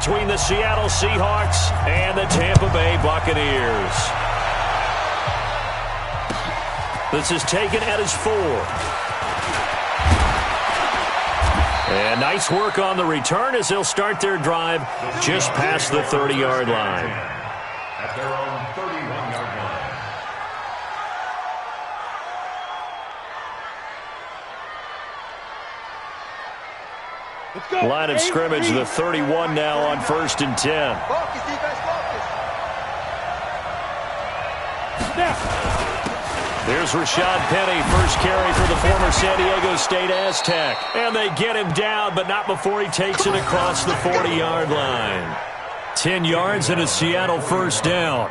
between the Seattle Seahawks and the Tampa Bay Buccaneers. This is taken at his 4. And nice work on the return as they'll start their drive just past the 30-yard line. At their own 31-yard line. Line of scrimmage, the 31 now on 1st and 10. Focus, defense, focus. There's Rashad Penny, first carry for the former San Diego State Aztec. And they get him down, but not before he takes it across the 40-yard line. 10 yards and a Seattle first down.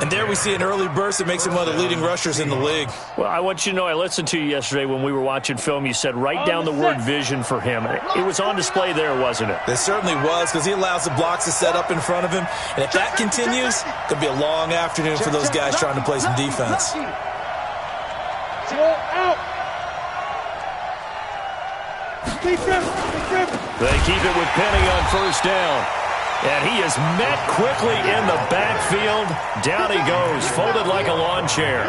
And there we see an early burst that makes him one of the leading rushers in the league. Well, I want you to know, I listened to you yesterday when we were watching film. You said write down the word vision for him. It was on display there, wasn't it? It certainly was, because he allows the blocks to set up in front of him. And if that continues, it could be a long afternoon for those guys trying to play some defense. They keep it with Penny on first down. And he is met quickly in the backfield. Down he goes, folded like a lawn chair.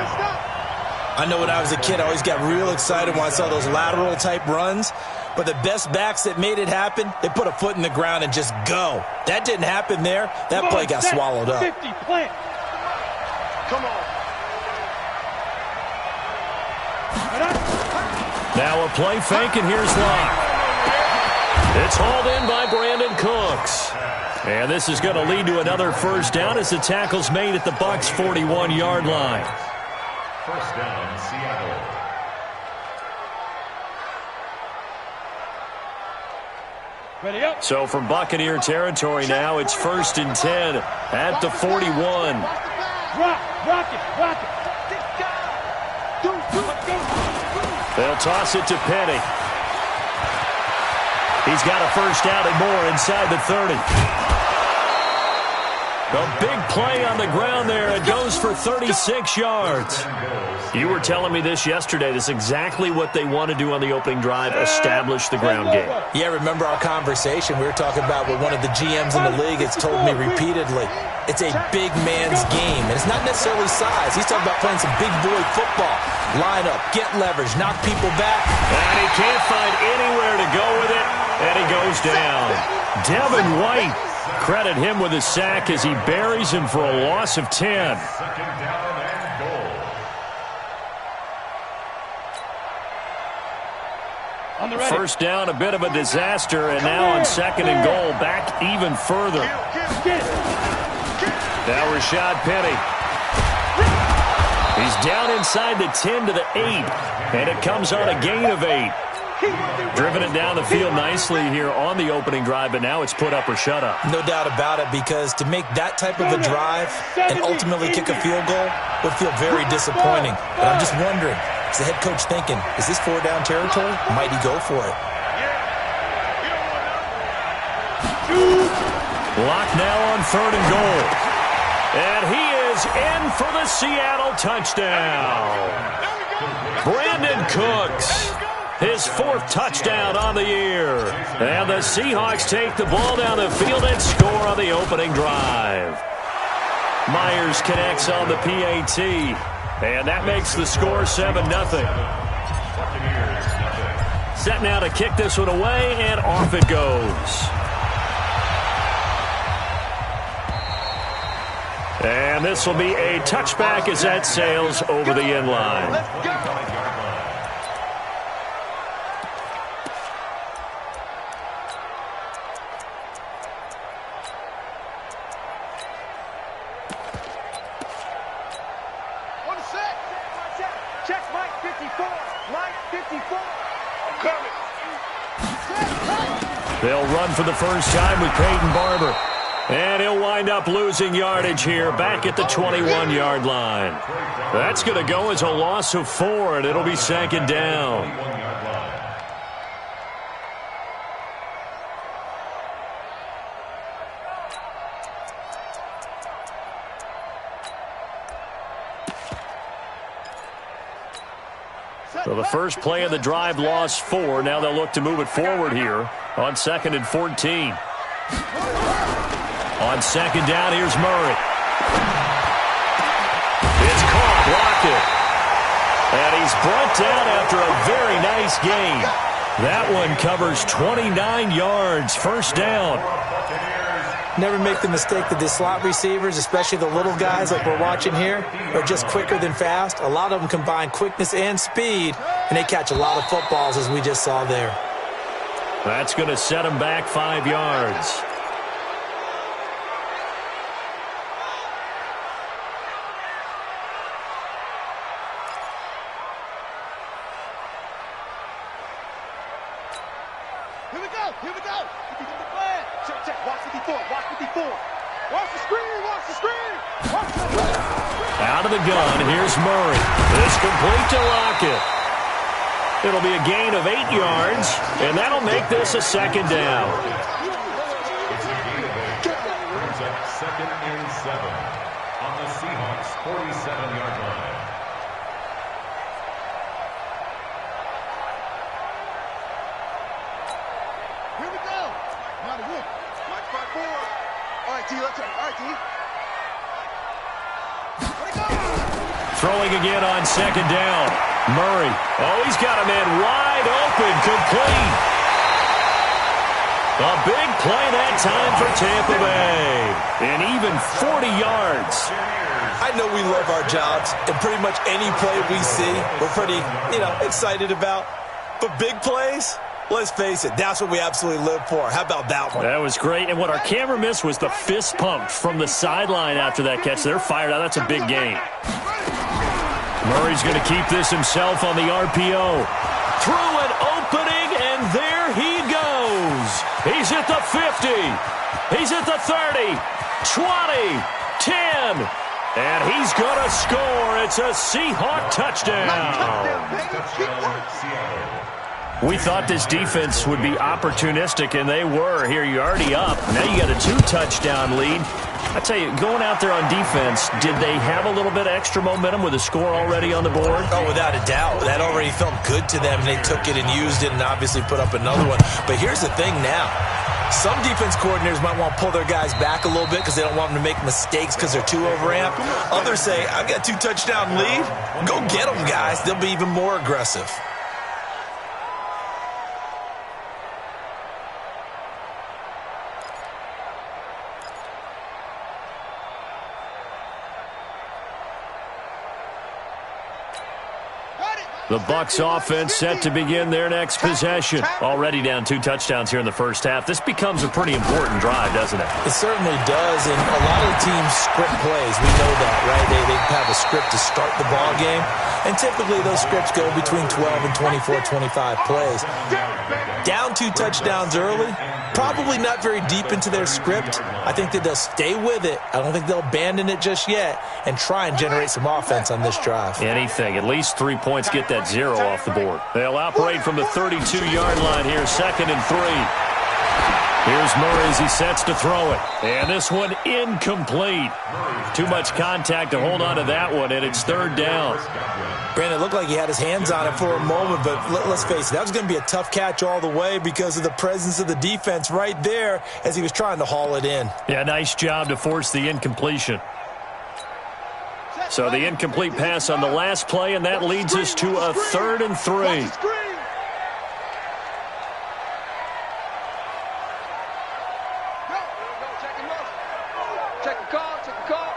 I know when I was a kid, I always got real excited when I saw those lateral-type runs. But the best backs that made it happen, they put a foot in the ground and just go. That didn't happen there. That play got swallowed up. 50, plant. Come on. Now a play fake, and here's Locke. It's hauled in by Brandon Cooks. And this is going to lead to another first down as the tackle's made at the Bucs' 41-yard line. First down, Seattle. Ready up. So from Buccaneer territory now, it's 1st and 10 at the 41. Rock it. They'll toss it to Penny. He's got a first down and more inside the 30. A big play on the ground there. It goes for 36 yards. You were telling me this yesterday. This is exactly what they want to do on the opening drive, establish the ground game. Yeah, remember our conversation? We were talking about what one of the GMs in the league has told me repeatedly. It's a big man's game, and it's not necessarily size. He's talking about playing some big boy football. Line up, get leverage, knock people back. And he can't find anywhere to go with it, and he goes down. Devin White, credit him with a sack as he buries him for a loss of 10. Second down and goal. First down, a bit of a disaster, and now on 2nd and goal, back even further. Now Rashad Penny. He's down inside the 10 to the 8, and it comes on a gain of 8. Driven it down the field nicely here on the opening drive, but now it's put up or shut up. No doubt about it, because to make that type of a drive and ultimately kick a field goal would feel very disappointing. But I'm just wondering, is the head coach thinking, is this 4-down territory? Might he go for it? Lock now on 3rd and goal. And he is in for the Seattle touchdown. Brandon Cooks, his 4th touchdown on the year. And the Seahawks take the ball down the field and score on the opening drive. Myers connects on the PAT. And that makes the score 7-0. Set now to kick this one away, and off it goes. And this will be a touchback as that sails over the end line. Check Mike 54. Mike 54. I'm coming. They'll run for the first time with Peyton Barber. And he'll wind up losing yardage here back at the 21-yard line. That's going to go as a loss of 4, and it'll be 2nd down. So the first play of the drive lost 4. Now they'll look to move it forward here on 2nd and 14. On second down, here's Murray. It's caught, blocked it. And he's brought down after a very nice gain. That one covers 29 yards, first down. Never make the mistake that the slot receivers, especially the little guys like we're watching here, are just quicker than fast. A lot of them combine quickness and speed, and they catch a lot of footballs, as we just saw there. That's going to set him back 5 yards. Here we go. You get the plan. Check. Watch 54. Watch 54. Watch the screen. Watch the screen. Watch the screen. Out of the gun, here's Murray. It's complete to Lockett. It'll be a gain of 8 yards, and that'll make this a second down. It's a gain of 8. Brings up 2nd and 7 on the Seahawks' 47-yard line. Here we go. Now the win. Watch 5-4. All right, T. Let's check. All right, T. Let it go. Throwing again on second down. Murray. Oh, he's got a man wide open, complete. A big play that time for Tampa Bay. And even 40 yards. I know we love our jobs, and pretty much any play we see, we're pretty, excited about. But big plays, let's face it, that's what we absolutely live for. How about that one? That was great. And what our camera missed was the fist pump from the sideline after that catch. They're fired out. That's a big gain. Murray's going to keep this himself on the RPO. Through an opening, and there he goes. He's at the 50. He's at the 30, 20, 10. And he's going to score. It's a Seahawk touchdown. We thought this defense would be opportunistic, and they were. Here, you're already up. Now you got a 2-touchdown lead. I tell you, going out there on defense, did they have a little bit of extra momentum with a score already on the board? Oh, without a doubt. That already felt good to them. They took it and used it and obviously put up another one. But here's the thing now. Some defense coordinators might want to pull their guys back a little bit because they don't want them to make mistakes because they're too overamped. Others say, I've got a 2-touchdown lead. Go get them, guys. They'll be even more aggressive. The Bucs offense set to begin their next possession. Already down 2 touchdowns here in the first half. This becomes a pretty important drive, doesn't it? It certainly does, and a lot of teams script plays. We know that, right? They have a script to start the ball game, and typically those scripts go between 12 and 24, 25 plays. Down 2 touchdowns early, probably not very deep into their script. I think that they'll stay with it. I don't think they'll abandon it just yet and try and generate some offense on this drive. Anything. At least 3 points, get that 0 off the board. They'll operate from the 32-yard line here, 2nd and 3. Here's Murray as he sets to throw it. And this one incomplete. Too much contact to hold on to that one, and it's 3rd down. Brandon, it looked like he had his hands on it for a moment, but let's face it, that was going to be a tough catch all the way because of the presence of the defense right there as he was trying to haul it in. Yeah, nice job to force the incompletion. So the incomplete pass on the last play, and that leads us to a 3rd and 3. Check the call.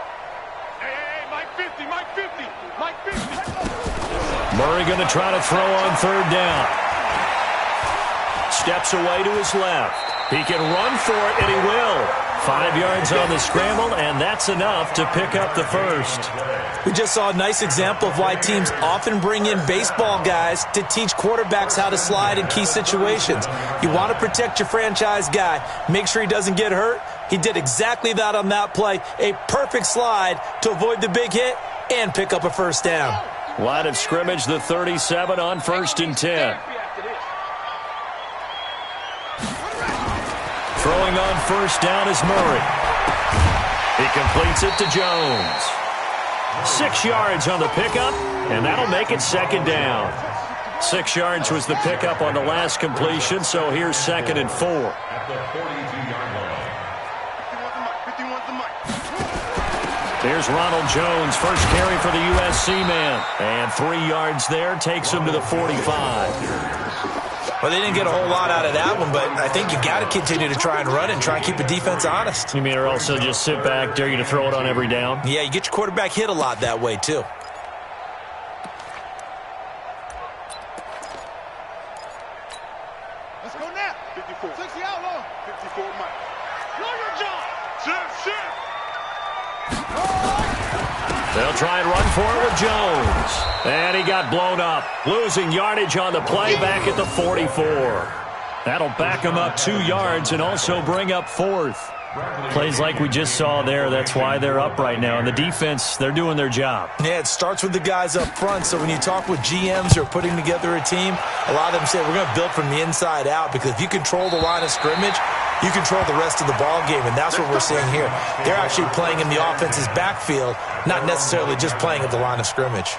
Hey, Mike 50. Murray going to try to throw on 3rd down. Steps away to his left. He can run for it, and he will. 5 yards on the scramble, and that's enough to pick up the first. We just saw a nice example of why teams often bring in baseball guys to teach quarterbacks how to slide in key situations. You want to protect your franchise guy. Make sure he doesn't get hurt. He did exactly that on that play. A perfect slide to avoid the big hit and pick up a first down. Line of scrimmage, the 37 on 1st and 10. Throwing on 1st down is Murray. He completes it to Jones. 6 yards on the pickup, and that'll make it 2nd down. 6 yards was the pickup on the last completion, so here's 2nd and 4. At the 42-yard line. Here's Ronald Jones, first carry for the USC man. And 3 yards there, takes him to the 45. Well, they didn't get a whole lot out of that one, but I think you got to continue to try and run and try and keep the defense honest. You mean or also just sit back, dare you to throw it on every down? Yeah, you get your quarterback hit a lot that way, too. Let's go now. 54. 60 out long. 54 Mike. Lawyer John. Shift. They'll try and run for it with Jones. And he got blown up. Losing yardage on the play back at the 44. That'll back him up 2 yards and also bring up 4th. Plays like we just saw there. That's why they're up right now. And the defense, they're doing their job. Yeah, it starts with the guys up front. So when you talk with GMs who are putting together a team, a lot of them say we're going to build from the inside out, because if you control the line of scrimmage, you control the rest of the ball game, and that's what we're seeing here. They're actually playing in the offense's backfield, not necessarily just playing at the line of scrimmage.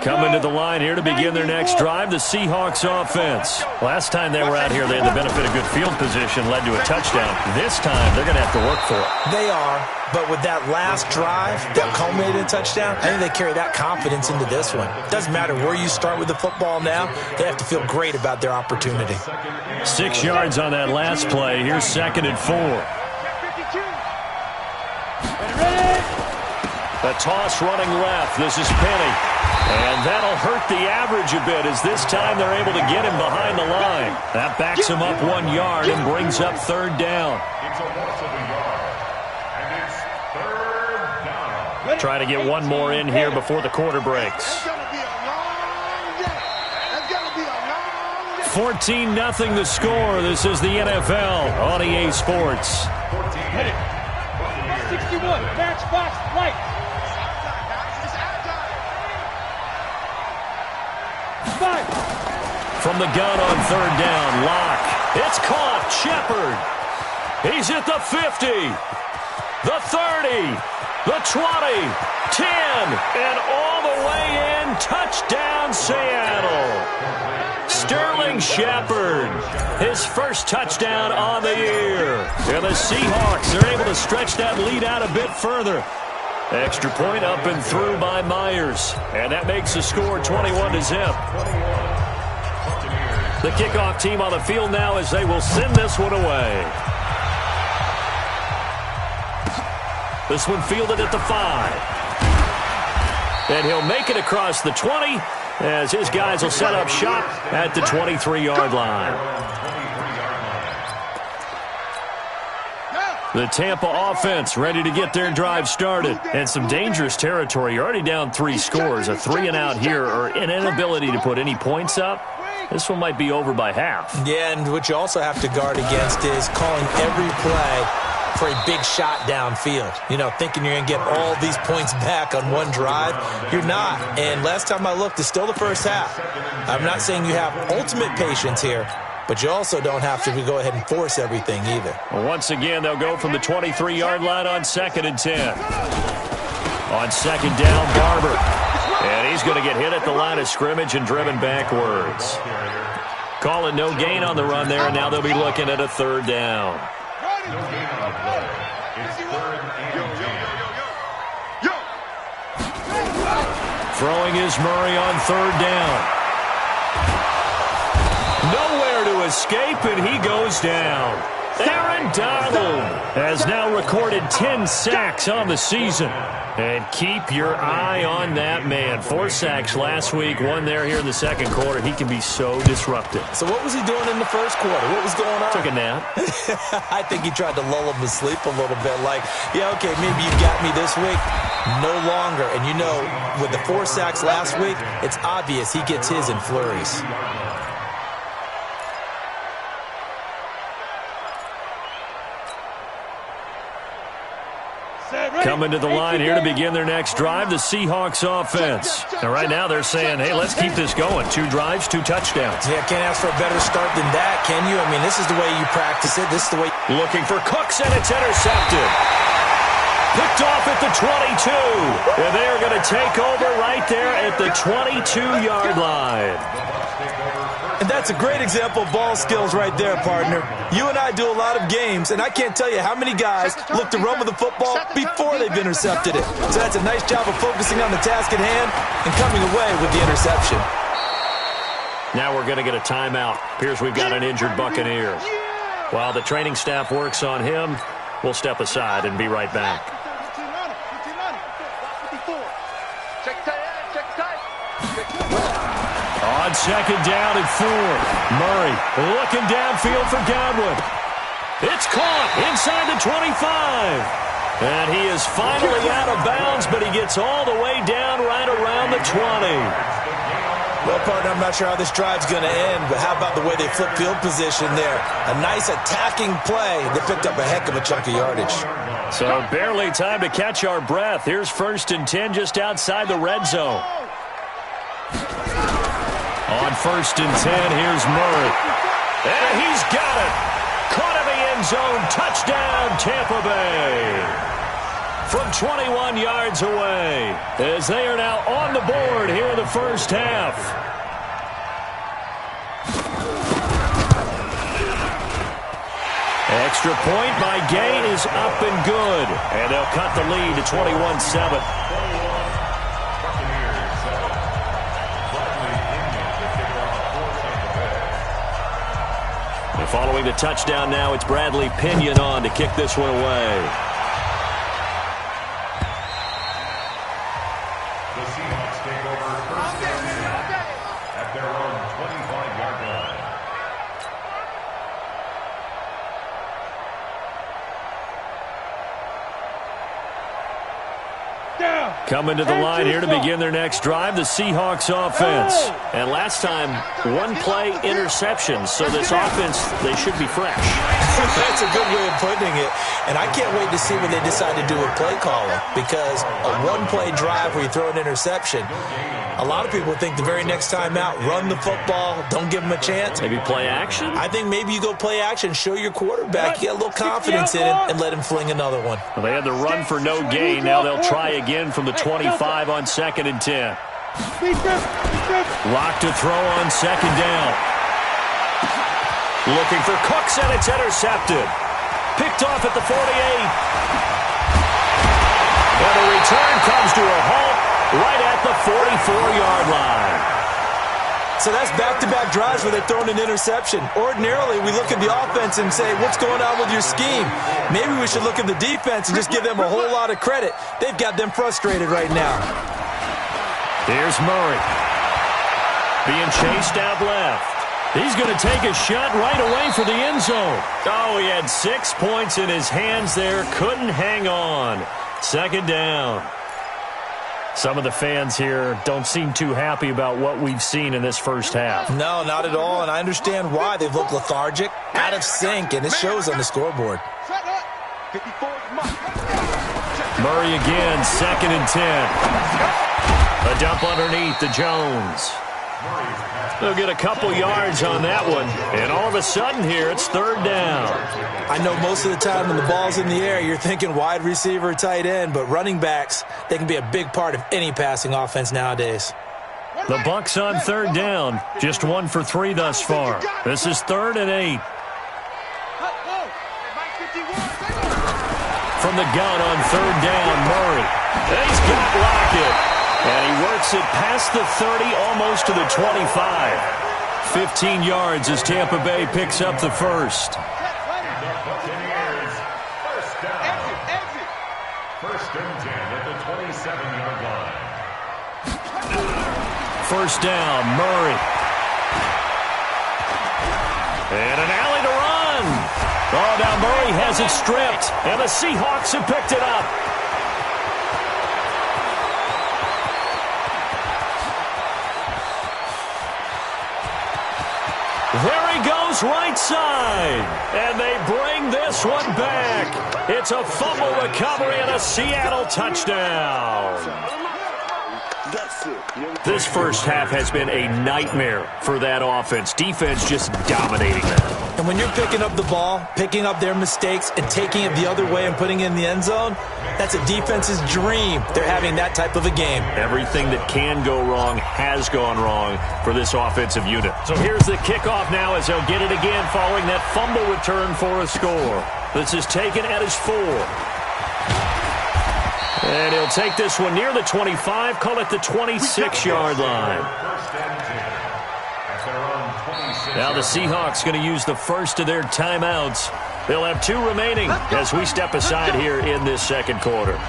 Coming to the line here to begin their next drive, the Seahawks offense. Last time they were out here, they had the benefit of good field position, led to a touchdown. This time, they're going to have to work for it. They are, but with that last drive that culminated in a touchdown, I think they carry that confidence into this one. Doesn't matter where you start with the football now, they have to feel great about their opportunity. 6 yards on that last play. Here's 2nd and 4. The toss running left. This is Penny. And that'll hurt the average a bit, as this time they're able to get him behind the line. That backs him up 1 yard and brings up 3rd down. It's a loss of a yard. And it's 3rd down. Try to get one more in here before the quarter breaks. 14-0 the score. This is the NFL on EA Sports. 61. Matchbox right. From the gun on 3rd down, Locke. It's caught. Shepard. He's at the 50, the 30, the 20, 10, and all the way in. Touchdown, Seattle. Sterling Shepard, his first touchdown on the year. And the Seahawks are able to stretch that lead out a bit further. Extra point up and through by Myers. And that makes the score 21-0. The kickoff team on the field now as they will send this one away. This one fielded at the 5. And he'll make it across the 20 as his guys will set up shop at the 23-yard line. The Tampa offense ready to get their drive started. And some dangerous territory. You're already down 3 scores. A 3-and-out here, or an inability to put any points up. This one might be over by half. Yeah, and what you also have to guard against is calling every play for a big shot downfield. You know, thinking you're going to get all these points back on one drive. You're not. And last time I looked, it's still the first half. I'm not saying you have ultimate patience here, but you also don't have to go ahead and force everything either. Well, once again, they'll go from the 23-yard line on 2nd and 10. On 2nd down, Barber. And he's going to get hit at the line of scrimmage and driven backwards. Call it no gain on the run there, and now they'll be looking at a 3rd down. Throwing is Murray on 3rd down. Nowhere to escape, and he goes down. Aaron Donald has now recorded 10 sacks on the season. And keep your eye on that man. 4 sacks last week, 1 there here in the 2nd quarter. He can be so disruptive. So what was he doing in the 1st quarter? What was going on? Took a nap. I think he tried to lull him to sleep a little bit. Like, yeah, okay, maybe you got me this week. No longer. And you know, with the 4 sacks last week, it's obvious he gets his in flurries. Coming to the line here to begin their next drive, the Seahawks offense. And right now they're saying, hey, let's keep this going. 2 drives, 2 touchdowns. Yeah, can't ask for a better start than that, can you? I mean, this is the way you practice it. This is the way. Looking for Cooks, and it's intercepted. Picked off at the 22. And they are going to take over right there at the 22-yard line. And that's a great example of ball skills right there, partner. You and I do a lot of games, and I can't tell you how many guys look to run with the football before they've intercepted it. So that's a nice job of focusing on the task at hand and coming away with the interception. Now we're going to get a timeout. Appears we've got an injured Buccaneer. While the training staff works on him, we'll step aside and be right back. On second down and 4. Murray looking downfield for Godwin. It's caught inside the 25. And he is finally out of bounds, but he gets all the way down right around the 20. Well, partner, I'm not sure how this drive's going to end, but how about the way they flip field position there? A nice attacking play. They picked up a heck of a chunk of yardage. So barely time to catch our breath. Here's 1st and 10 just outside the red zone. On 1st and 10, here's Murray. And he's got it. Caught in the end zone. Touchdown, Tampa Bay. From 21 yards away, as they are now on the board here in the first half. Extra point by Gain is up and good, and they'll cut the lead to 21-7. And following the touchdown now, it's Bradley Pinion on to kick this one away. Coming to the line here to begin their next drive, the Seahawks offense. And last time, 1-play interception, so this offense, they should be fresh. That's a good way of putting it. And I can't wait to see what they decide to do with play calling, because a 1-play drive where you throw an interception, a lot of people think the very next time out, run the football, don't give them a chance. Maybe play action? I think maybe you go play action, show your quarterback, get a little confidence in him, and let him fling another one. Well, they had the run for no gain. Now they'll try again from the 25 on 2nd and 10. Lock to throw on 2nd down. Looking for Cooks, and it's intercepted. Picked off at the 48. And the return comes to a halt right at the 44-yard line. So that's back-to-back drives where they've thrown an interception. Ordinarily, we look at the offense and say, what's going on with your scheme? Maybe we should look at the defense and just give them a whole lot of credit. They've got them frustrated right now. Here's Murray. Being chased out left. He's going to take a shot right away for the end zone. Oh, he had 6 points in his hands there. Couldn't hang on. 2nd down. Some of the fans here don't seem too happy about what we've seen in this first half. No, not at all, and I understand why. They've looked lethargic, out of sync, and it shows on the scoreboard. Murray again, 2nd and 10. A dump underneath to Jones. They'll get a couple yards on that one, and all of a sudden here, it's 3rd down. I know most of the time when the ball's in the air, you're thinking wide receiver, tight end, but running backs, they can be a big part of any passing offense nowadays. The Bucs on 3rd down, just 1 for 3 thus far. This is 3rd and 8. From the gun on 3rd down, Murray. He's got Lockett. And he works it past the 30, almost to the 25. 15 yards as Tampa Bay picks up the first. The Buccaneers, first down. 1st and 10 at the 27-yard line. First down, Murray. And an alley to run. Oh, now Murray has it stripped, and the Seahawks have picked it up. There he goes, right side. And they bring this one back. It's a fumble recovery and a Seattle touchdown. This first half has been a nightmare for that offense. Defense just dominating that. And when you're picking up the ball, picking up their mistakes, and taking it the other way and putting it in the end zone, that's a defense's dream. They're having that type of a game. Everything that can go wrong has gone wrong for this offensive unit. So here's the kickoff now as they'll get it again following that fumble return for a score. This is taken at his 4. And he'll take this one near the 25, call it the 26-yard line. Now the Seahawks going to use the first of their timeouts. They'll have 2 remaining as we step aside here in this second quarter.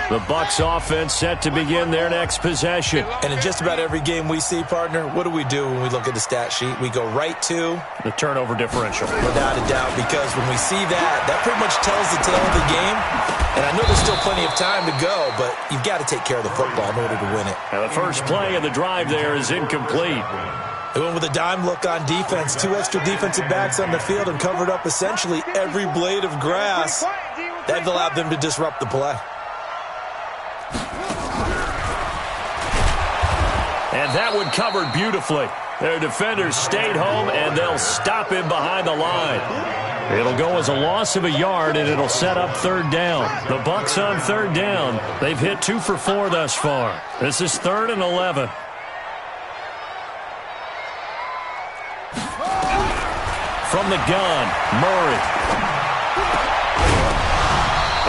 The Bucs offense set to begin their next possession. And in just about every game we see, partner, what do we do when we look at the stat sheet? We go right to the turnover differential. Without a doubt, because when we see that pretty much tells the tale of the game. And I know there's still plenty of time to go, but you've got to take care of the football in order to win it. Now the first play of the drive there is incomplete. They went with a dime look on defense. 2 extra defensive backs on the field and covered up essentially every blade of grass. That allowed them to disrupt the play. And that one covered beautifully. Their defenders stayed home, and they'll stop him behind the line. It'll go as a loss of a yard, and it'll set up 3rd down. The Bucs on 3rd down. They've hit 2 for 4 thus far. This is 3rd and 11. From the gun, Murray.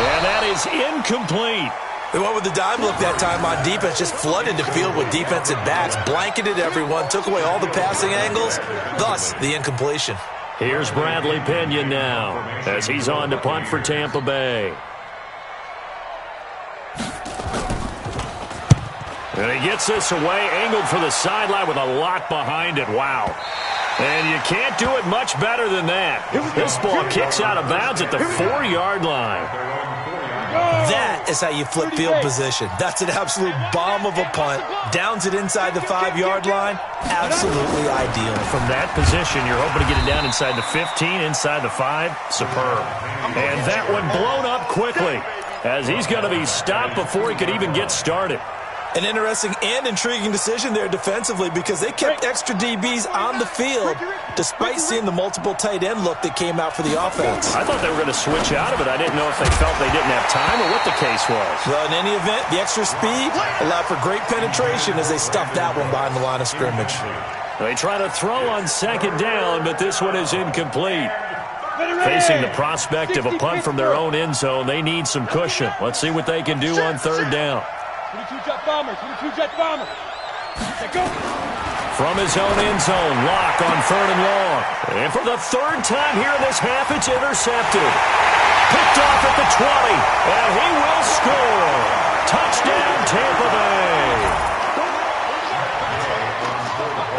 And that is incomplete. They went with the dime look that time on defense, just flooded the field with defensive backs, blanketed everyone, took away all the passing angles, thus the incompletion. Here's Bradley Pinion now as he's on to punt for Tampa Bay. And he gets this away, angled for the sideline with a lot behind it. Wow. And you can't do it much better than that. This ball kicks out of bounds at the 4-yard line. That is how you flip field position. That's an absolute bomb of a punt. Downs it inside the 5-yard line. Absolutely ideal. From that position, you're hoping to get it down inside the 15, inside the 5. Superb. And that one blown up quickly as he's going to be stopped before he could even get started. An interesting and intriguing decision there defensively because they kept extra DBs on the field despite seeing the multiple tight end look that came out for the offense. I thought they were going to switch out of it. I didn't know if they felt they didn't have time or what the case was. Well, in any event, the extra speed allowed for great penetration as they stuffed that one behind the line of scrimmage. They try to throw on 2nd down, but this one is incomplete. Facing the prospect of a punt from their own end zone, they need some cushion. Let's see what they can do on 3rd down. 22-jet bombers, 22-jet bombers. From his own end zone, Locke on 3rd and long. And for the 3rd time here in this half, it's intercepted. Picked off at the 20, and he will score. Touchdown, Tampa Bay.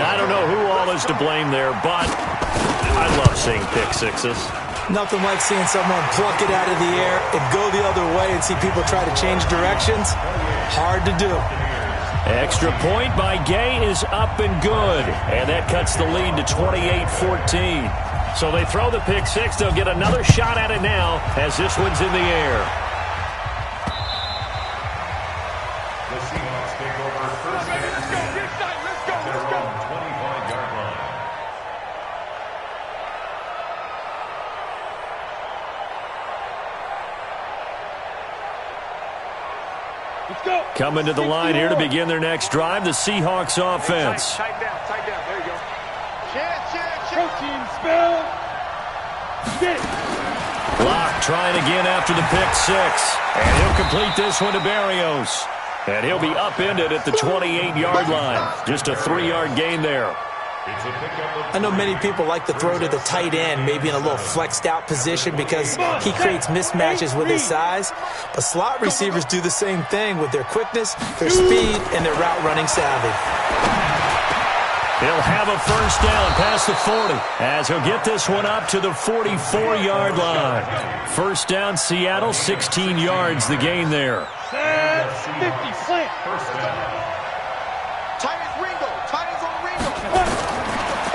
I don't know who all is to blame there, but I love seeing pick sixes. Nothing like seeing someone pluck it out of the air and go the other way and see people try to change directions. Hard to do. Extra point by Gay is up and good. And that cuts the lead to 28-14. So they throw the pick 6. They'll get another shot at it now as this one's in the air. The Seahawks take over 1st and 10. Let's go. 25-yard line. Coming to the line here to begin their next drive, the Seahawks offense. Tight down. There you go. Protein spill. Locke trying again after the pick 6. And he'll complete this one to Barrios. And he'll be upended at the 28-yard line. Just a 3-yard gain there. I know many people like to throw to the tight end, maybe in a little flexed out position because he creates mismatches with his size. But slot receivers do the same thing with their quickness, their speed, and their route running savvy. He'll have a 1st down past the 40 as he'll get this one up to the 44-yard line. 1st down, Seattle, 16 yards the gain there. 50 slant. 1st down.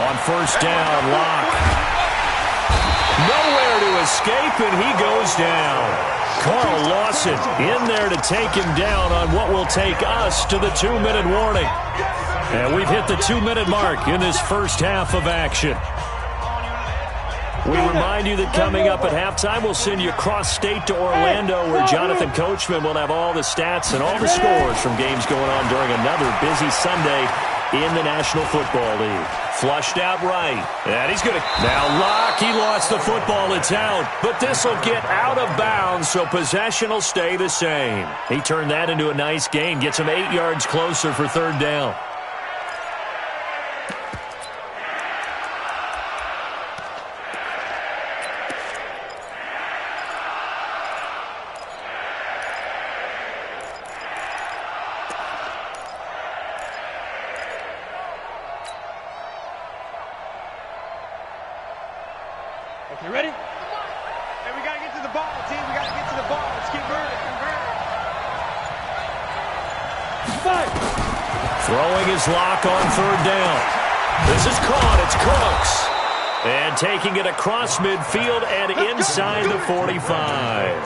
On 1st down, Locke. Nowhere to escape, and he goes down. Carl Lawson in there to take him down on what will take us to the 2-minute warning. And we've hit the 2-minute mark in this first half of action. We remind you that coming up at halftime, we'll send you cross-state to Orlando, where Jonathan Coachman will have all the stats and all the scores from games going on during another busy Sunday in the National Football League. Flushed out right. And he's going to... Now Locke, he lost the football. It's out. But this will get out of bounds, so possession will stay the same. He turned that into a nice gain. Gets him 8 yards closer for third down. You ready? Hey, we got to get to the ball, team. We got to get to the ball. Let's keep moving. Five. Throwing his lock on third down. This is caught. It's Cooks. And taking it across midfield and inside the 45.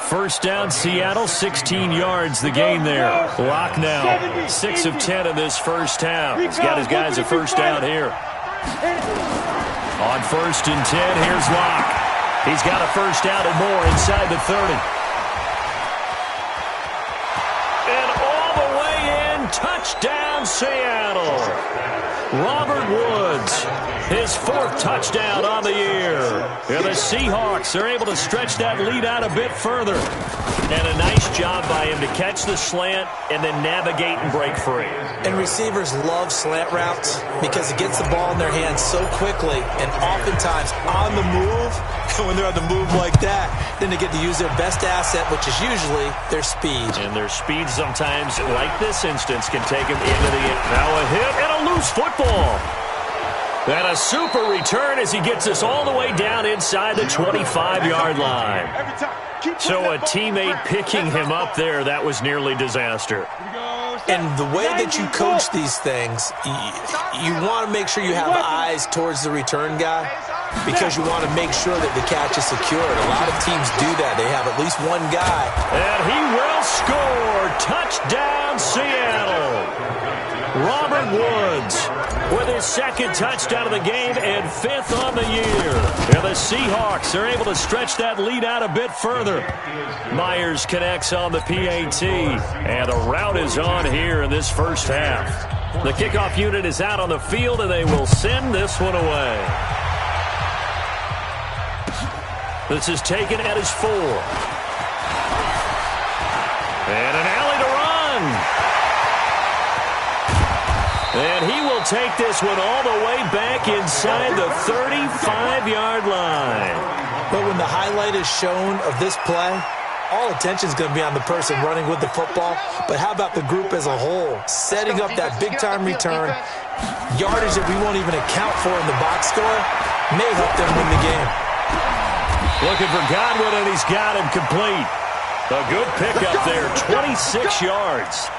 First down, Seattle, 16 yards the gain there. Locke now, 6 of 10 in this first half. He's got his guys a first down here. On 1st and 10, here's Locke. He's got a first down and more inside the 30. And all the way in, touchdown Seattle. Robert Woods, his 4th touchdown on the year. And the Seahawks are able to stretch that lead out a bit further. And a nice job by him to catch the slant and then navigate and break free. And receivers love slant routes because it gets the ball in their hands so quickly and oftentimes on the move. When they're on the move like that, then they get to use their best asset, which is usually their speed. And their speed sometimes, like this instance, can take them into the end. Now a hit and a loose football. And a super return as he gets us all the way down inside the 25-yard line. So a teammate picking him up there, that was nearly disaster. And the way that you coach these things, you want to make sure you have eyes towards the return guy because you want to make sure that the catch is secured. A lot of teams do that. They have at least one guy. And he will score. Touchdown, Seattle. Robert Woods with his 2nd touchdown of the game and 5th on the year. And the Seahawks are able to stretch that lead out a bit further. Myers connects on the PAT. And the route is on here in this first half. The kickoff unit is out on the field, and they will send this one away. This is taken at his 4. And an alley to run. And he will take this one all the way back inside the 35-yard line. But when the highlight is shown of this play, all attention is going to be on the person running with the football. But how about the group as a whole? Setting up that big-time return, yardage that we won't even account for in the box score, may help them win the game. Looking for Godwin, and he's got him complete. A good pickup there, 26 yards.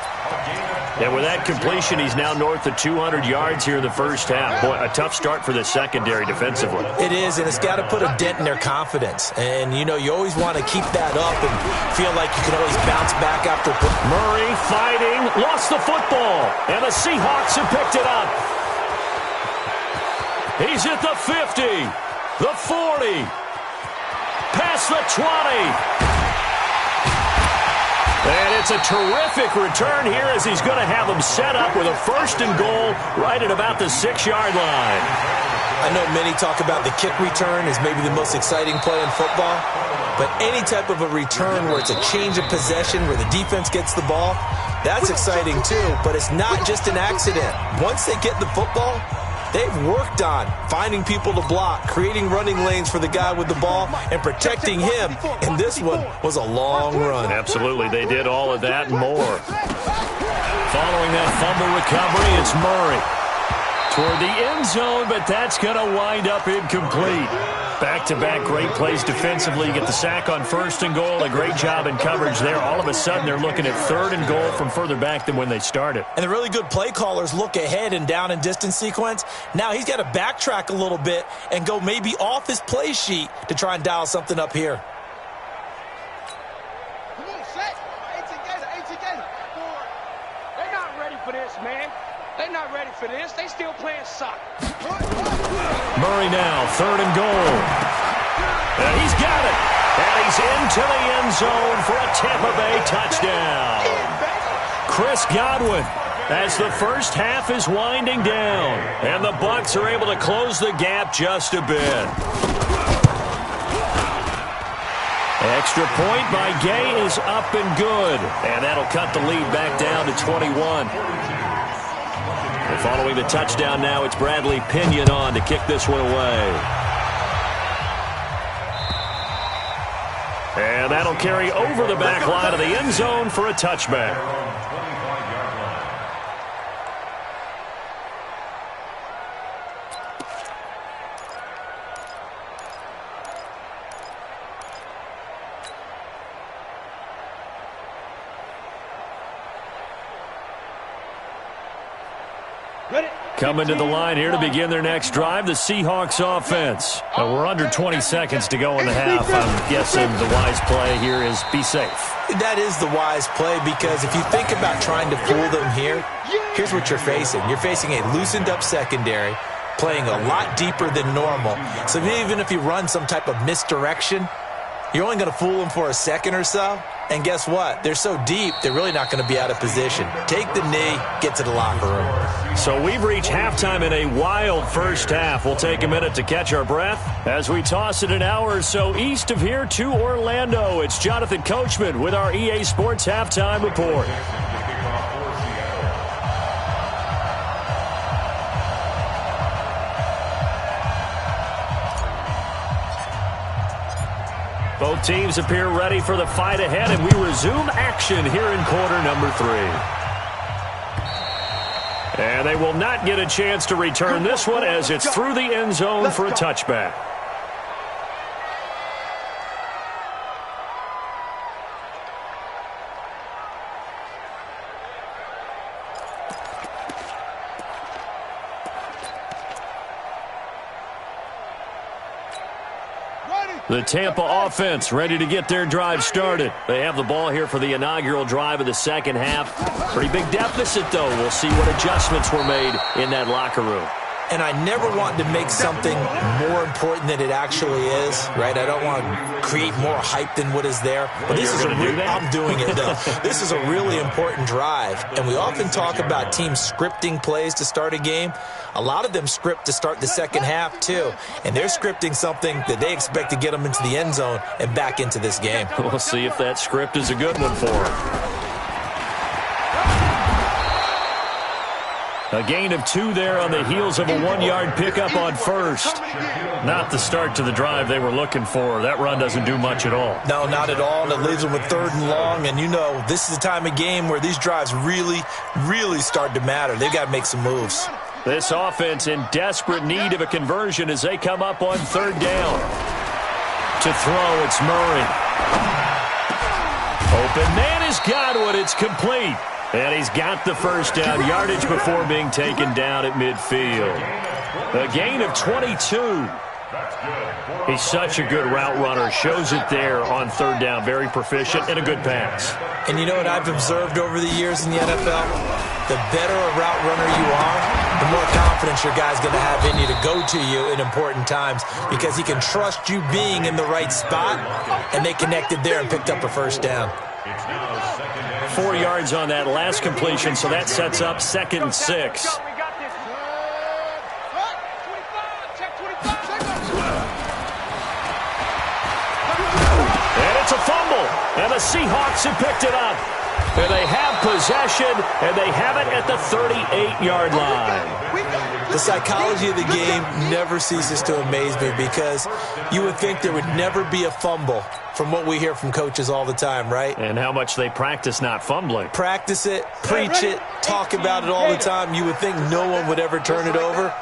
And with that completion, he's now north of 200 yards here in the first half. Boy, a tough start for the secondary defensively. It is, and it's got to put a dent in their confidence. And, you know, you always want to keep that up and feel like you can always bounce back after. Murray fighting, lost the football, and the Seahawks have picked it up. He's at the 50, the 40, past the 20. And it's a terrific return here as he's going to have them set up with a 1st and goal right at about the 6-yard line. I know many talk about the kick return as maybe the most exciting play in football, but any type of a return where it's a change of possession, where the defense gets the ball, that's exciting too, but it's not just an accident. Once they get the football, they've worked on finding people to block, creating running lanes for the guy with the ball, and protecting him. And this one was a long run. Absolutely, they did all of that and more. Following that fumble recovery, it's Murray toward the end zone, but that's going to wind up incomplete. Back-to-back great plays defensively. You get the sack on 1st and goal. A great job in coverage there. All of a sudden, they're looking at 3rd and goal from further back than when they started. And the really good play callers look ahead and down and distance sequence. Now he's got to backtrack a little bit and go maybe off his play sheet to try and dial something up here. for this. They still playing soccer. Murray now, 3rd and goal. And he's got it. And he's into the end zone for a Tampa Bay touchdown. Chris Godwin, as the first half is winding down. And the Bucs are able to close the gap just a bit. Extra point by Gay is up and good. And that'll cut the lead back down to 21. And following the touchdown now, it's Bradley Pinion on to kick this one away. And that'll carry over the back line of the end zone for a touchback. Coming to the line here to begin their next drive, the Seahawks offense. We're under 20 seconds to go in the half. I'm guessing the wise play here is be safe. That is the wise play, because if you think about trying to fool them here, here's what you're facing. You're facing a loosened up secondary, playing a lot deeper than normal. So even if you run some type of misdirection, you're only going to fool them for a second or so. And guess what? They're so deep, they're really not going to be out of position. Take the knee, get to the locker room. So we've reached halftime in a wild first half. We'll take a minute to catch our breath as we toss it an hour or so east of here to Orlando. It's Jonathan Coachman with our EA Sports Halftime Report. Both teams appear ready for the fight ahead, and we resume action here in quarter number 3. And they will not get a chance to return this one as it's through the end zone for a touchback. The Tampa offense ready to get their drive started. They have the ball here for the inaugural drive of the second half. Pretty big deficit, though. We'll see what adjustments were made in that locker room. And I never want to make something more important than it actually is, right? I don't want to create more hype than what is there. But this is I'm doing it, though. This is a really important drive. And we often talk about teams scripting plays to start a game. A lot of them script to start the second half, too. And they're scripting something that they expect to get them into the end zone and back into this game. We'll see if that script is a good one for them. A gain of 2 there on the heels of a 1-yard pickup on first. Not the start to the drive they were looking for. That run doesn't do much at all. No, not at all. And it leaves them with 3rd and long. And you know, this is the time of game where these drives really, really start to matter. They've got to make some moves. This offense in desperate need of a conversion as they come up on 3rd down. To throw, it's Murray. Open man is Godwin. It's complete. And he's got the first down yardage before being taken down at midfield. A gain of 22. He's such a good route runner. Shows it there on 3rd down. Very proficient and a good pass. And you know what I've observed over the years in the NFL? The better a route runner you are, the more confidence your guy's going to have in you to go to you in important times, because he can trust you being in the right spot, and they connected there and picked up a first down. 4 yards on that last completion, so that sets up 2nd and 6. And it's a fumble, and the Seahawks have picked it up. And they have possession, and they have it at the 38-yard line. The psychology of the game never ceases to amaze me, because you would think there would never be a fumble from what we hear from coaches all the time, right? And how much they practice not fumbling. Practice it, preach it, talk about it all the time. You would think no one would ever turn it over.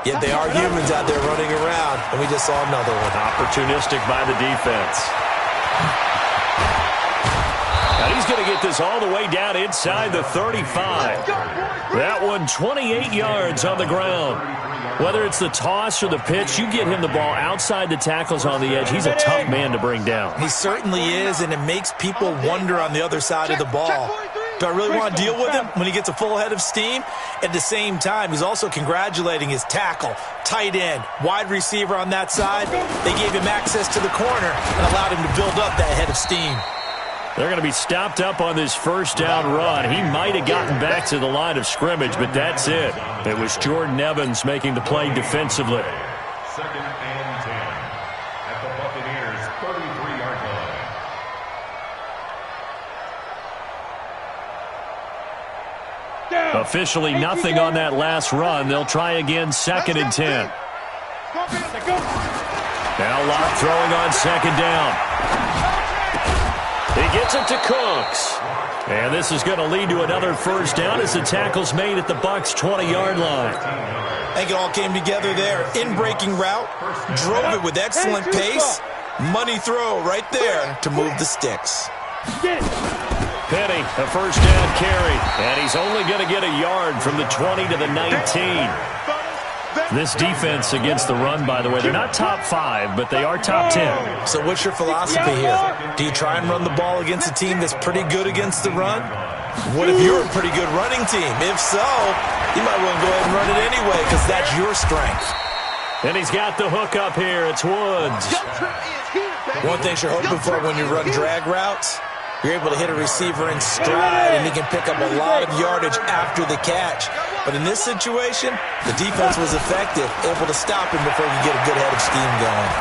Yet they are humans out there running around, and we just saw another one. Opportunistic by the defense. And he's going to get this all the way down inside the 35. That one 28 yards on the ground. Whether it's the toss or the pitch, you get him the ball outside the tackles on the edge. He's a tough man to bring down. He certainly is, and it makes people wonder on the other side of the ball. Do I really want to deal with him when he gets a full head of steam? At the same time, he's also congratulating his tackle, tight end, wide receiver on that side. They gave him access to the corner and allowed him to build up that head of steam. They're going to be stopped up on this first down run. He might have gotten back to the line of scrimmage, but that's it. It was Jordan Evans making the play defensively. Second and 10 at the Buccaneers' 33-yard line. Officially nothing on that last run. They'll try again, second and 10. Now Locke throwing on second down. He gets it to Cooks. And this is going to lead to another first down as the tackle's made at the Bucs' 20-yard line. I think it all came together there. In-breaking route, drove it with excellent pace. Money throw right there to move the sticks. Penny, a first down carry. And he's only going to get a yard from the 20 to the 19. This defense against the run, by the way, they're not top 5, but they are top 10. So what's your philosophy here? Do you try and run the ball against a team that's pretty good against the run? What if you're a pretty good running team? If so, you might want to go ahead and run it anyway because that's your strength. And he's got the hook up here. It's Woods. One thing you're hoping for when you run drag routes, you're able to hit a receiver in stride, and he can pick up a lot of yardage after the catch. But in this situation, the defense was effective, able to stop him before he could get a good head of steam going.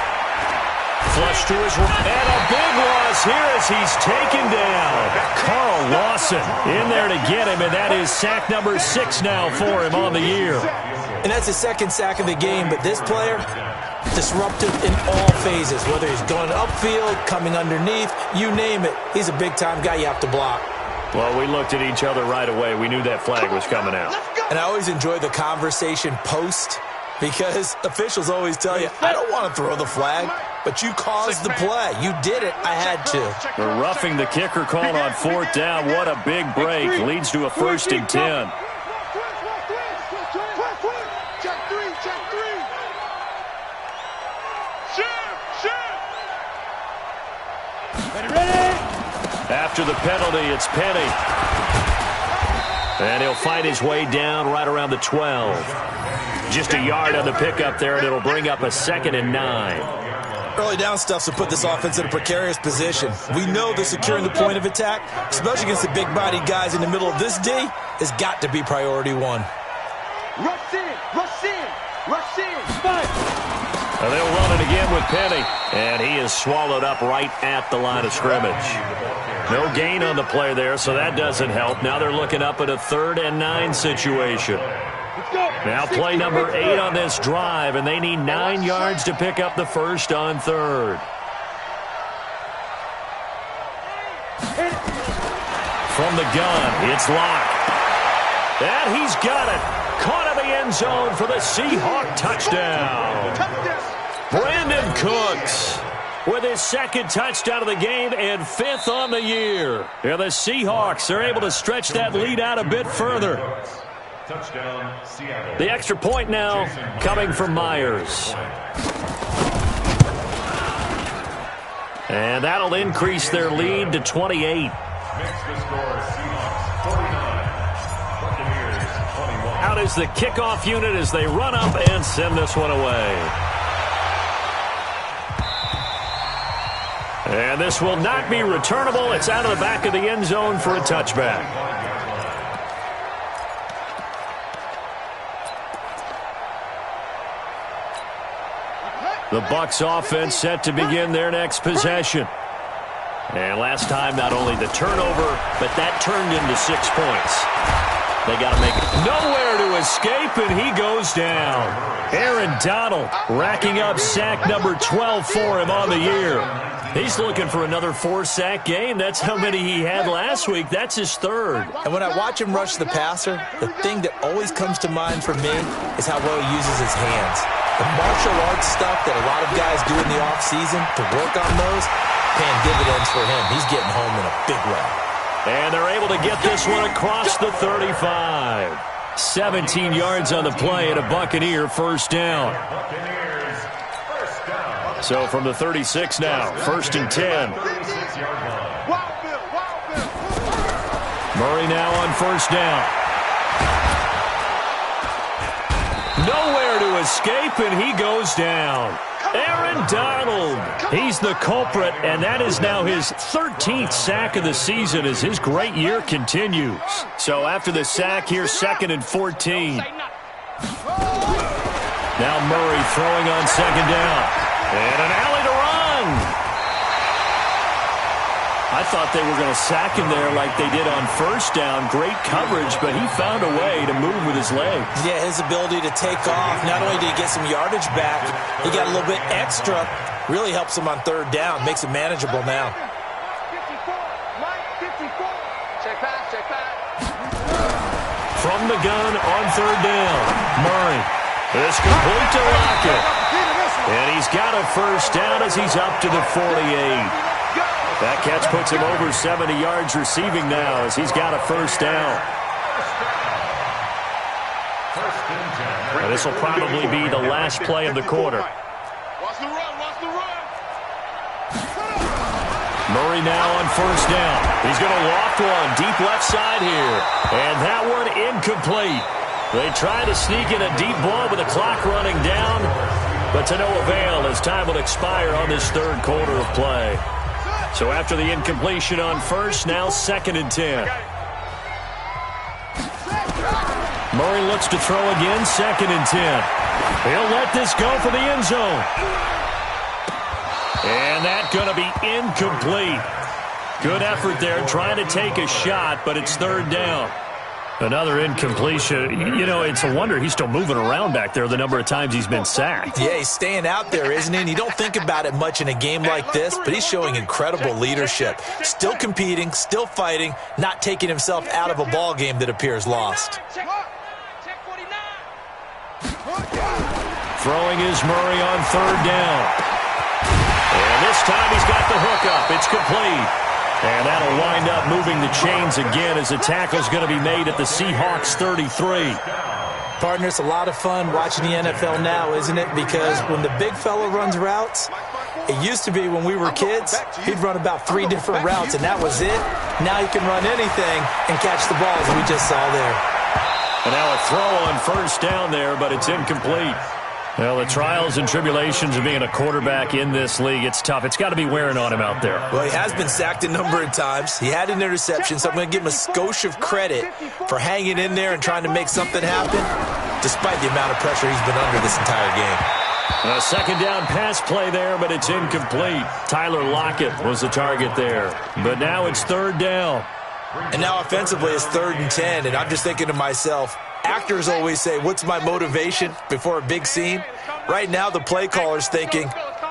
Flush to his right. And a big loss here as he's taken down. Carl Lawson in there to get him, and that is sack number 6 now for him on the year. And that's his second sack of the game, but this player, disruptive in all phases, whether he's going upfield, coming underneath, you name it. He's a big-time guy you have to block. Well, we looked at each other right away. We knew that flag was coming out. And I always enjoy the conversation post because officials always tell you, I don't want to throw the flag, but you caused the play. You did it. I had to. They're roughing the kicker call on fourth down. What a big break. Leads to a first and 10. After the penalty, it's Penny. And he'll fight his way down right around the 12. Just a yard on the pickup there, and it'll bring up a second and 9. Early down stuff to put this offense in a precarious position. We know that securing the point of attack, especially against the big-bodied guys in the middle of this D, has got to be priority 1. Rush in, rush in, rush in, fight. And they'll run it again with Penny. And he is swallowed up right at the line of scrimmage. No gain on the play there, so that doesn't help. Now they're looking up at a 3rd and 9 situation. Now play number 8 on this drive, and they need 9 yards to pick up the first on 3rd. From the gun, it's Locke. And he's got it. Caught in the end zone for the Seahawk touchdown. Brandon Cooks with his 2nd touchdown of the game and 5th on the year. And the Seahawks are able to stretch that lead out a bit further. Touchdown, Seattle. The extra point now coming from Myers. And that'll increase their lead to 28. Makes the score Seahawks 49, Buccaneers 21. Out is the kickoff unit as they run up and send this one away. And this will not be returnable. It's out of the back of the end zone for a touchback. The Bucs offense set to begin their next possession. And last time, not only the turnover, but that turned into 6 points. They got to make it. Nowhere to escape, and he goes down. Aaron Donald racking up sack number 12 for him on the year. He's looking for another 4-sack game. That's how many he had last week. That's his 3rd. And when I watch him rush the passer, the thing that always comes to mind for me is how well he uses his hands. The martial arts stuff that a lot of guys do in the offseason to work on those, paying dividends for him. He's getting home in a big way. And they're able to get this one across the 35. 17 yards on the play and a Buccaneer first down. So from the 36 now, 1st and 10. Murray now on first down. Nowhere to escape, and he goes down. Aaron Donald, he's the culprit, and that is now his 13th sack of the season as his great year continues. So after the sack, here's 2nd and 14. Now Murray throwing on second down. And an alley to run. I thought they were going to sack him there like they did on first down. Great coverage, but he found a way to move with his legs. Yeah, his ability to take off, not only did he get some yardage back, he got a little bit extra. Really helps him on third down, makes it manageable now. From the gun on third down, Murray. It's complete to Lockett. And he's got a first down as he's up to the 48. That catch puts him over 70 yards receiving now as he's got a first down. And this will probably be the last play of the quarter. Murray now on first down. He's going to loft one deep left side here. And that one incomplete. They try to sneak in a deep ball with the clock running down, but to no avail as time will expire on this third quarter of play. So after the incompletion on first, now 2nd and 10. Murray looks to throw again, 2nd and 10. He'll let this go for the end zone. And that's going to be incomplete. Good effort there trying to take a shot, but it's third down. Another incompletion. You know, it's a wonder he's still moving around back there the number of times he's been sacked. Yeah, he's staying out there, isn't he? And you don't think about it much in a game like this, but he's showing incredible leadership. Still competing, still fighting, not taking himself out of a ball game that appears lost. Throwing is Murray on third down. And this time he's got the hook up. It's complete. And that'll wind up moving the chains again as the tackle's going to be made at the Seahawks 33. Partner, it's a lot of fun watching the NFL now, isn't it? Because when the big fella runs routes, it used to be when we were kids, he'd run about 3 different routes, and that was it. Now he can run anything and catch the balls we just saw there. And now a throw on first down there, but it's incomplete. Well, the trials and tribulations of being a quarterback in this league, it's tough. It's got to be wearing on him out there. Well, he has been sacked a number of times. He had an interception, so I'm going to give him a skosh of credit for hanging in there and trying to make something happen, despite the amount of pressure he's been under this entire game. A second down pass play there, but it's incomplete. Tyler Lockett was the target there. But now it's third down. And now offensively it's 3rd and 10, and I'm just thinking to myself, actors always say, what's my motivation before a big scene? Right now the play caller's thinking,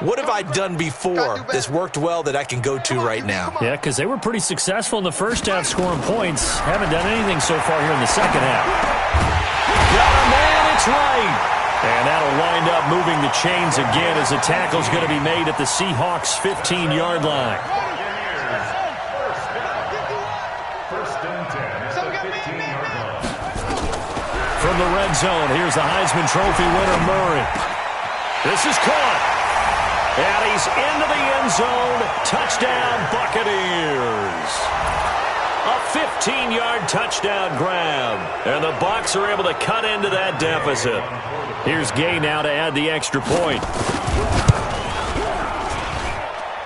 what have I done before that's worked well that I can go to right now? Yeah, because they were pretty successful in the first half scoring points. Haven't done anything so far here in the second half. Got a man, it's right. And that'll wind up moving the chains again as the tackle's going to be made at the Seahawks 15-yard line. From the red zone, here's the Heisman Trophy winner, Murray. This is caught. And he's into the end zone. Touchdown, Buccaneers. A 15-yard touchdown grab. And the Bucs are able to cut into that deficit. Here's Gay now to add the extra point.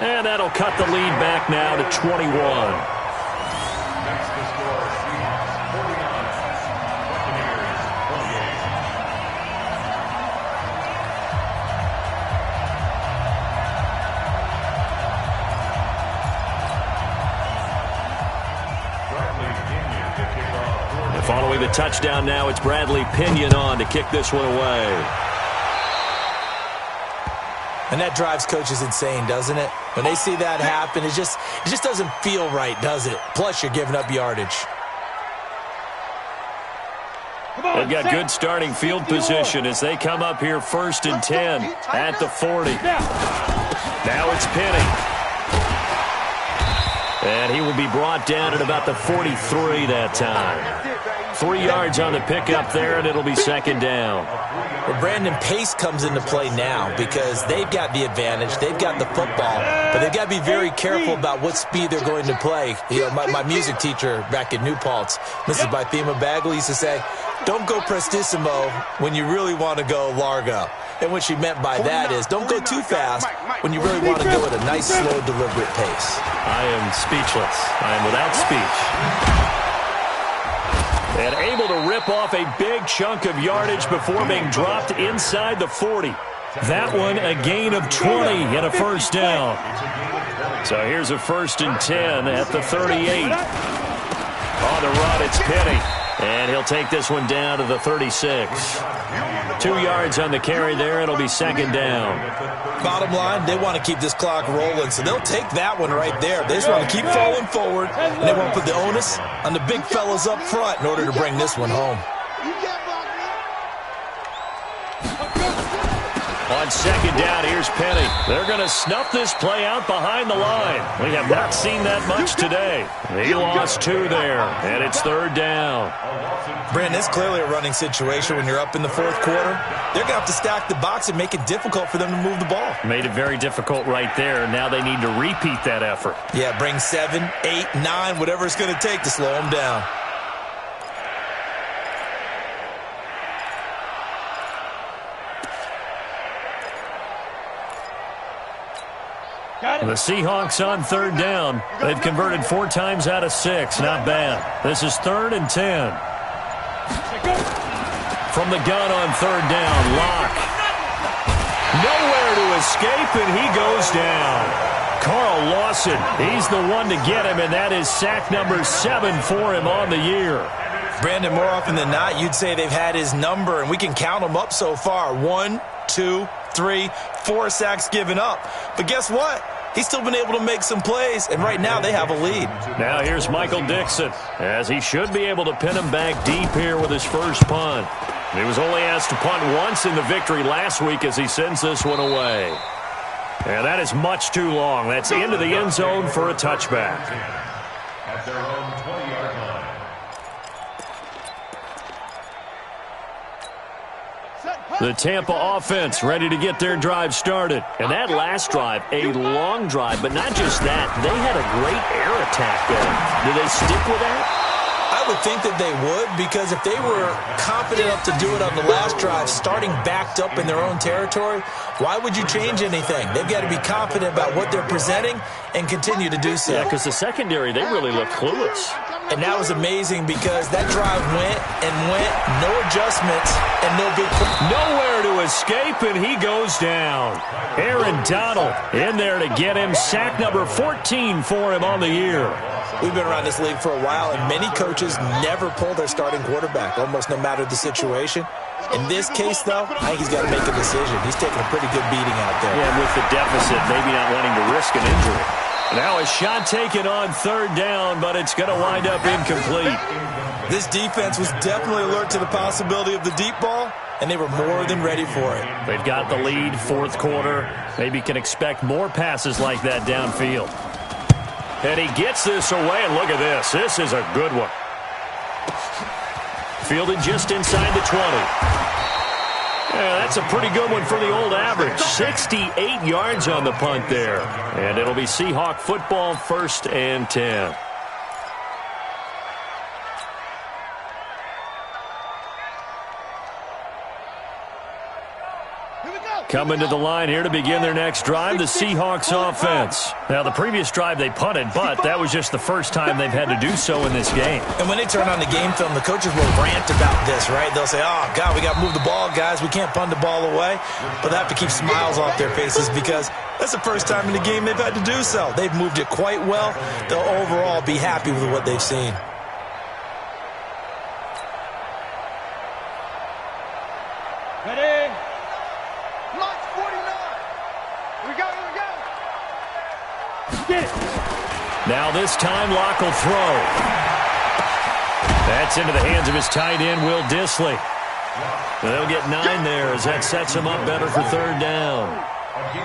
And that'll cut the lead back now to 21. Following the touchdown now, it's Bradley Pinion on to kick this one away. And that drives coaches insane, doesn't it? When they see that happen, it just doesn't feel right, does it? Plus, you're giving up yardage. They've got good starting field position as they come up here 1st and 10 at the 40. Now it's Penny. And he will be brought down at about the 43 that time. 3 yards on the pickup there, and it'll be second down. Well, Brandon, pace comes into play now because they've got the advantage. They've got the football, but they've got to be very careful about what speed they're going to play. You know, my music teacher back in New Paltz, Mrs. Bythema Bagley, used to say, don't go prestissimo when you really want to go largo. And what she meant by that is don't go too fast when you really want to go at a nice, slow, deliberate pace. I am speechless. I am without speech. And able to rip off a big chunk of yardage before being dropped inside the 40. That one a gain of 20 and a first down. So here's a 1st and 10 at the 38. On the run, it's Penny. And he'll take this one down to the 36. 2 yards on the carry there. It'll be 2nd down. Bottom line, they want to keep this clock rolling, so they'll take that one right there. They just want to keep falling forward, and they want to put the onus on the big fellas up front in order to bring this one home. On 2nd down, here's Penny. They're going to snuff this play out behind the line. We have not seen that much today. He lost 2 there, and it's 3rd down. Brandon, it's clearly a running situation when you're up in the 4th quarter. They're going to have to stack the box and make it difficult for them to move the ball. Made it very difficult right there. Now they need to repeat that effort. Yeah, bring 7, 8, 9, whatever it's going to take to slow them down. The Seahawks on 3rd down. They've converted 4 times out of 6. Not bad. This is 3rd and 10. From the gun on 3rd down, Locke. Nowhere to escape, and he goes down. Carl Lawson, he's the one to get him, and that is sack number 7 for him on the year. Brandon, more often than not, you'd say they've had his number, and we can count them up so far. 1, 2, 3, 4 sacks given up. But guess what? He's still been able to make some plays, and right now they have a lead. Now here's Michael Dixon, as he should be able to pin him back deep here with his first punt. He was only asked to punt once in the victory last week as he sends this one away. And that is much too long. That's into the end zone for a touchback. At their own 20-yard line. The Tampa offense ready to get their drive started. And that last drive, a long drive, but not just that. They had a great air attack going. Do they stick with that? I would think that they would, because if they were confident enough to do it on the last drive, starting backed up in their own territory, why would you change anything? They've got to be confident about what they're presenting and continue to do so. Yeah, because the secondary, they really look clueless. And that was amazing because that drive went and went, no adjustments, and no big play. Nowhere to escape, and he goes down. Aaron Donald in there to get him. Sack number 14 for him on the year. We've been around this league for a while, and many coaches never pull their starting quarterback, almost no matter the situation. In this case, though, I think he's got to make a decision. He's taking a pretty good beating out there. Yeah, with the deficit, maybe not wanting to risk an injury. Now a shot taken on 3rd down, but it's going to wind up incomplete. This defense was definitely alert to the possibility of the deep ball, and they were more than ready for it. They've got the lead, 4th quarter. Maybe can expect more passes like that downfield. And he gets this away, and look at this. This is a good one. Fielded just inside the 20. Yeah, that's a pretty good one for the old average. 68 yards on the punt there. And it'll be Seahawk football, 1st and 10. Coming to the line here to begin their next drive, the Seahawks offense. Now, the previous drive they punted, but that was just the first time they've had to do so in this game. And when they turn on the game film, the coaches will rant about this, right? They'll say, oh, God, we got to move the ball, guys. We can't punt the ball away. But they have to keep smiles off their faces because that's the first time in the game they've had to do so. They've moved it quite well. They'll overall be happy with what they've seen. Ready? March 49. Here we go, here we go. Get it. Now this time, Locke will throw. That's into the hands of his tight end, Will Dissly. They'll get 9 there as that sets him up better for 3rd down.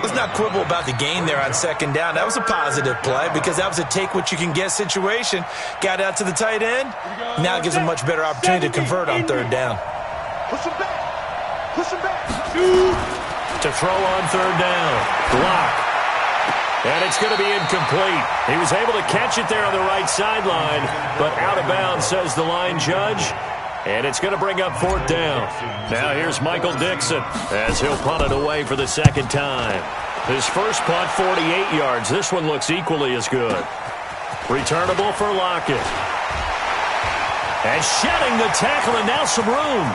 Let's not quibble about the gain there on 2nd down. That was a positive play because that was a take-what-you-can-get situation. Got out to the tight end. Now it gives him a much better opportunity to convert on 3rd down. Push him back. Push him back. To throw on third down. Block. And it's going to be incomplete. He was able to catch it there on the right sideline, but out of bounds, says the line judge. And it's going to bring up fourth down. Now here's Michael Dixon as he'll punt it away for the second time. His first punt, 48 yards. This one looks equally as good. Returnable for Lockett. And shedding the tackle, and now some room.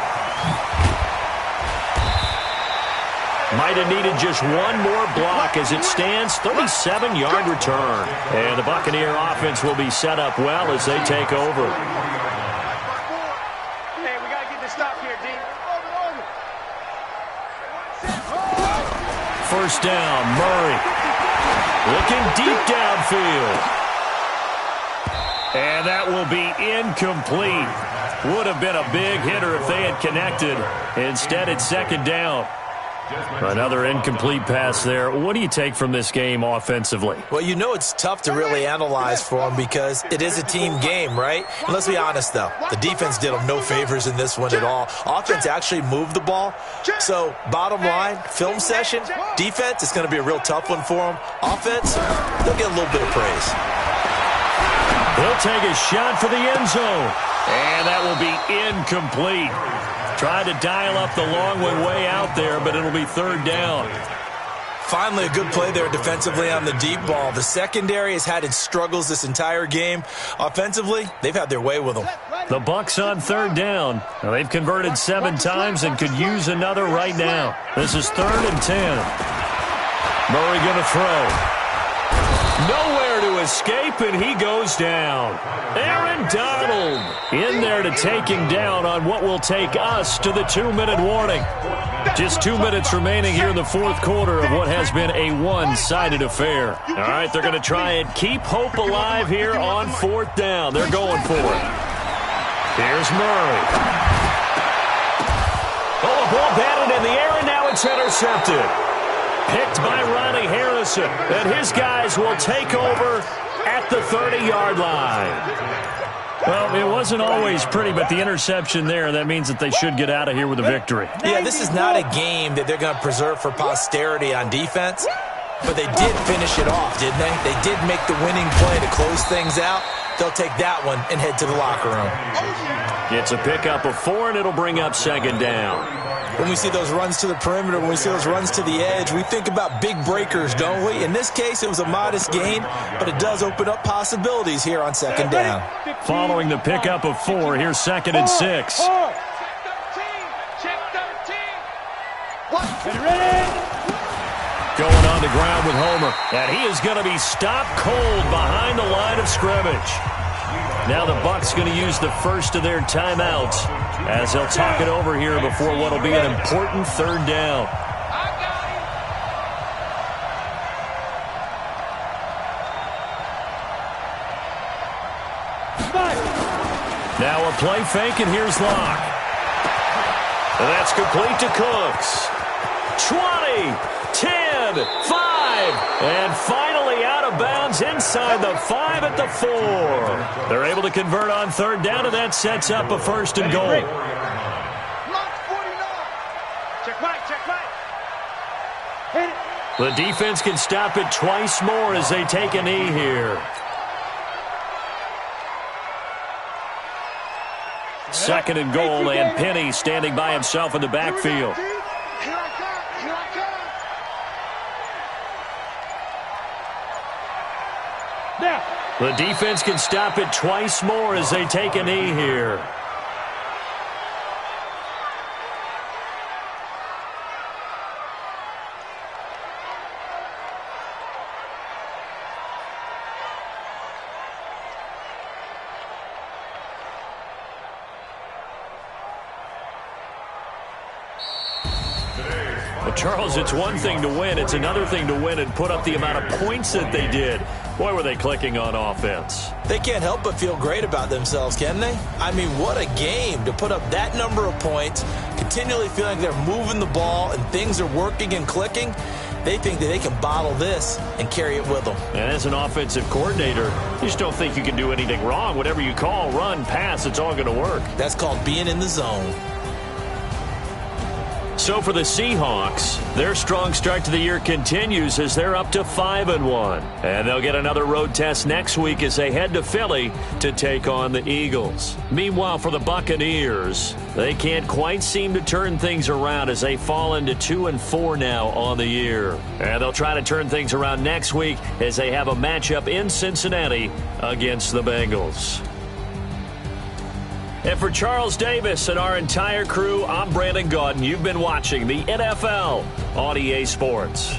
Might have needed just one more block as it stands. 37-yard return. And the Buccaneer offense will be set up well as they take over. Hey, we got to get this stop here, D. First down, Murray. Looking deep downfield. And that will be incomplete. Would have been a big hitter if they had connected. Instead, it's second down. Another incomplete pass there. What do you take from this game offensively? Well, you know it's tough to really analyze for them because it is a team game, right? And let's be honest, though. The defense did them no favors in this one at all. Offense actually moved the ball. So, bottom line, film session, defense, it's going to be a real tough one for them. Offense, they'll get a little bit of praise. He'll take a shot for the end zone. And that will be incomplete. Tried to dial up the long one way out there, but it'll be third down. Finally, a good play there defensively on the deep ball. The secondary has had its struggles this entire game. Offensively, they've had their way with them. The Bucs on third down. Now, they've converted 7 times and could use another right now. This is 3rd and 10. Murray going to throw. Nowhere to escape, and he goes down. Aaron Donald in there to take him down on what will take us to the 2-minute warning. Just 2 minutes remaining here in the fourth quarter of what has been a one-sided affair. All right, they're going to try and keep hope alive here on fourth down. They're going for it. Here's Murray. Oh, a ball batted in the air, and now it's intercepted. Picked by Ronnie Harrison, and his guys will take over at the 30-yard line. Well, it wasn't always pretty, but the interception there, that means that they should get out of here with a victory. Yeah, this is not a game that they're going to preserve for posterity on defense, but they did finish it off, didn't they? They did make the winning play to close things out. They'll take that one and head to the locker room. It's a pickup of 4, and it'll bring up second down. When we see those runs to the perimeter, when we see those runs to the edge, we think about big breakers, don't we? In this case, it was a modest gain, but it does open up possibilities here on second down. Following the pickup of 4, here's 2nd and 6. Check 13. Going on the ground with Homer, and he is going to be stopped cold behind the line of scrimmage. Now the Bucs going to use the first of their timeouts as they'll talk it over here before what will be an important third down. Now a play fake, and here's Locke. And that's complete to Cooks. 20, 10, 5, and finally out of bounds inside the 5 at the 4. They're able to convert on third down, and that sets up a 1st and goal. Check right. Hit it. The defense can stop it twice more as they take a knee here. 2nd and goal, and Penny standing by himself in the backfield. Here I come. Now. The defense can stop it twice more as they take a knee here. Charles, it's one thing to win. It's another thing to win and put up the amount of points that they did. Boy, were they clicking on offense. They can't help but feel great about themselves, can they? I mean, what a game to put up that number of points, continually feeling they're moving the ball and things are working and clicking. They think that they can bottle this and carry it with them. And as an offensive coordinator, you just don't think you can do anything wrong. Whatever you call, run, pass, it's all going to work. That's called being in the zone. So for the Seahawks, their strong start to the year continues as they're up to 5-1. And they'll get another road test next week as they head to Philly to take on the Eagles. Meanwhile, for the Buccaneers, they can't quite seem to turn things around as they fall into 2-4 now on the year. And they'll try to turn things around next week as they have a matchup in Cincinnati against the Bengals. And for Charles Davis and our entire crew, I'm Brandon Gaudin. You've been watching the NFL on EA Sports.